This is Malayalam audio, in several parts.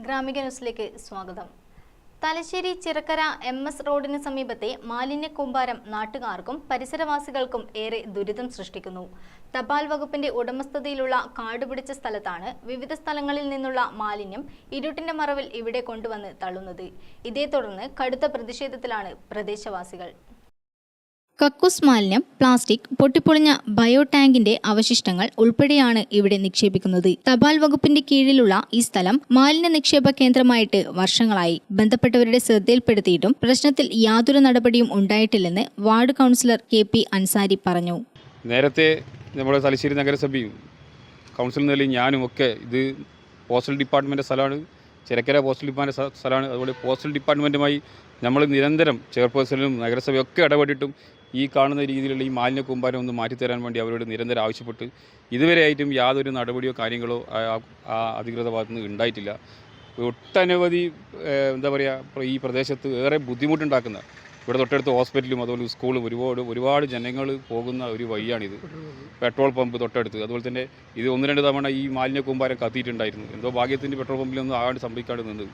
ഗ്രാമിക ന്യൂസിലേക്ക് സ്വാഗതം. തലശ്ശേരി ചിറക്കര MS റോഡിന് സമീപത്തെ മാലിന്യ കൂമ്പാരം നാട്ടുകാർക്കും പരിസരവാസികൾക്കും ഏറെ ദുരിതം സൃഷ്ടിക്കുന്നു. തപാൽ വകുപ്പിന്റെ ഉടമസ്ഥതയിലുള്ള കാടുപിടിച്ച സ്ഥലത്താണ് വിവിധ സ്ഥലങ്ങളിൽ നിന്നുള്ള മാലിന്യം ഇരുട്ടിന്റെ മറവിൽ ഇവിടെ കൊണ്ടുവന്ന് തള്ളുന്നത്. ഇതേ തുടർന്ന് കടുത്ത പ്രതിഷേധത്തിലാണ് പ്രദേശവാസികൾ. കക്കൂസ് മാലിന്യം, പ്ലാസ്റ്റിക്, പൊട്ടിപ്പൊളിഞ്ഞ ബയോ ടാങ്കിന്റെ അവശിഷ്ടങ്ങൾ ഉൾപ്പെടെയാണ് ഇവിടെ നിക്ഷേപിക്കുന്നത്. തപാൽ വകുപ്പിന്റെ കീഴിലുള്ള ഈ സ്ഥലം മാലിന്യ നിക്ഷേപ കേന്ദ്രമായിട്ട് വർഷങ്ങളായി. ബന്ധപ്പെട്ടവരുടെ ശ്രദ്ധയിൽപ്പെടുത്തിയിട്ടും പ്രശ്നത്തിൽ യാതൊരു നടപടിയും ഉണ്ടായിട്ടില്ലെന്ന് വാർഡ് കൗൺസിലർ KP അൻസാരി പറഞ്ഞു. നേരത്തെ നമ്മുടെ തലശ്ശേരി നഗരസഭയും കൗൺസിൽ നിലയിൽ ഞാനും ഒക്കെ ഇത് പോസ്റ്റൽ ഡിപ്പാർട്ട്മെൻറ്റ് സ്ഥലമാണ്, ചിറക്കര പോസ്റ്റൽ ഡിപ്പാർട്ട്മെൻറ്റ് സ്ഥലമാണ്. അതുപോലെ പോസ്റ്റൽ ഡിപ്പാർട്ട്മെൻറ്റുമായി നമ്മൾ നിരന്തരം ചെയർപേഴ്സണും നഗരസഭയൊക്കെ ഇടപെട്ടിട്ടും ഈ കാണുന്ന രീതിയിലുള്ള ഈ മാലിന്യ കൂമ്പാരം ഒന്ന് മാറ്റിത്തരാൻ വേണ്ടി അവരോട് നിരന്തരം ആവശ്യപ്പെട്ട് ഇതുവരെയായിട്ടും യാതൊരു നടപടിയോ കാര്യങ്ങളോ അധികൃത ഭാഗത്തു നിന്ന് ഉണ്ടായിട്ടില്ല. ഒട്ടനവധി എന്താ പറയുക, ഈ പ്രദേശത്ത് ഏറെ ബുദ്ധിമുട്ടുണ്ടാക്കുന്ന, ഇവിടെ തൊട്ടടുത്ത് ഹോസ്പിറ്റലും അതുപോലെ സ്കൂളും ഒരുപാട് ജനങ്ങൾ പോകുന്ന ഒരു വഴിയാണിത്. പെട്രോൾ പമ്പ് തൊട്ടടുത്ത്, അതുപോലെ തന്നെ ഇത് 1-2 തവണ ഈ മാലിന്യ കൂമ്പാരം കത്തിയിട്ടുണ്ടായിരുന്നു. എന്തോ ഭാഗ്യത്തിൻ്റെ പെട്രോൾ പമ്പിലൊന്നും ആകാണ്ട് സംഭവിക്കാണ്ട് നിന്നത്.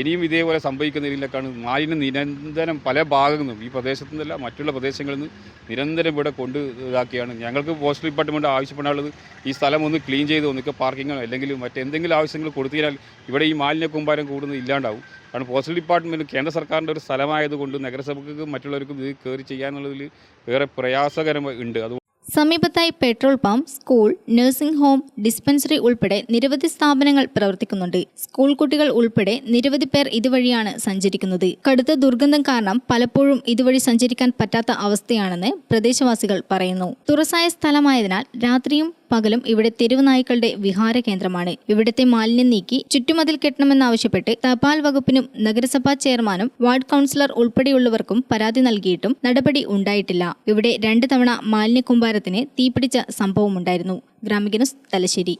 ഇനിയും ഇതേപോലെ സംഭവിക്കുന്ന രീതിയിലേക്കാണ് മാലിന്യം നിരന്തരം പല ഭാഗത്തു നിന്നും, ഈ പ്രദേശത്തു നിന്നല്ല മറ്റുള്ള പ്രദേശങ്ങളിൽ നിന്ന് നിരന്തരം ഇവിടെ കൊണ്ട് ഇതാക്കിയാണ്. ഞങ്ങൾക്ക് പോസ്റ്റൽ ഡിപ്പാർട്ട്മെൻറ്റ് ആവശ്യപ്പെടാനുള്ളത് ഈ സ്ഥലം ഒന്ന് ക്ലീൻ ചെയ്ത് ഒന്നിപ്പോൾ പാർക്കിങ്ങോ അല്ലെങ്കിൽ മറ്റെന്തെങ്കിലും ആവശ്യങ്ങൾ കൊടുത്തിനാൽ ഇവിടെ ഈ മാലിന്യ കൂമ്പാരം കൂടുന്നത് ഇല്ലാണ്ടാവും. കാരണം പോസ്റ്റൽ ഡിപ്പാർട്ട്മെൻറ്റ് കേന്ദ്ര സർക്കാരിൻ്റെ ഒരു സ്ഥലമായതുകൊണ്ട് നഗരസഭയ്ക്കും മറ്റുള്ളവർക്കും ഇത് കയറി ചെയ്യാനുള്ളതിൽ ഏറെ പ്രയാസകരമായി ഉണ്ട്. സമീപത്തായി petrol pump, school, nursing home, dispensary ഉൾപ്പെടെ നിരവധി സ്ഥാപനങ്ങൾ പ്രവർത്തിക്കുന്നുണ്ട്. സ്കൂൾ കുട്ടികൾ ഉൾപ്പെടെ നിരവധി പേർ ഇതുവഴിയാണ് സഞ്ചരിക്കുന്നത്. കടുത്ത ദുർഗന്ധം കാരണം പലപ്പോഴും ഇതുവഴി സഞ്ചരിക്കാൻ പറ്റാത്ത അവസ്ഥയാണെന്ന് പ്രദേശവാസികൾ പറയുന്നു. തുറസായ സ്ഥലമായതിനാൽ രാത്രിയും പകലും ഇവിടെ തെരുവ് നായ്ക്കളുടെ വിഹാര കേന്ദ്രമാണ്. ഇവിടുത്തെ മാലിന്യം നീക്കി ചുറ്റുമതിൽ കെട്ടണമെന്നാവശ്യപ്പെട്ട് തപാൽ വകുപ്പിനും നഗരസഭാ ചെയർമാനും വാർഡ് കൗൺസിലർ ഉൾപ്പെടെയുള്ളവർക്കും പരാതി നൽകിയിട്ടും നടപടി ഉണ്ടായിട്ടില്ല. ഇവിടെ 2 തവണ മാലിന്യ കൂമ്പാരത്തിന് തീപിടിച്ച സംഭവമുണ്ടായിരുന്നു. ഗ്രാമിക ന്യൂസ്, തലശ്ശേരി.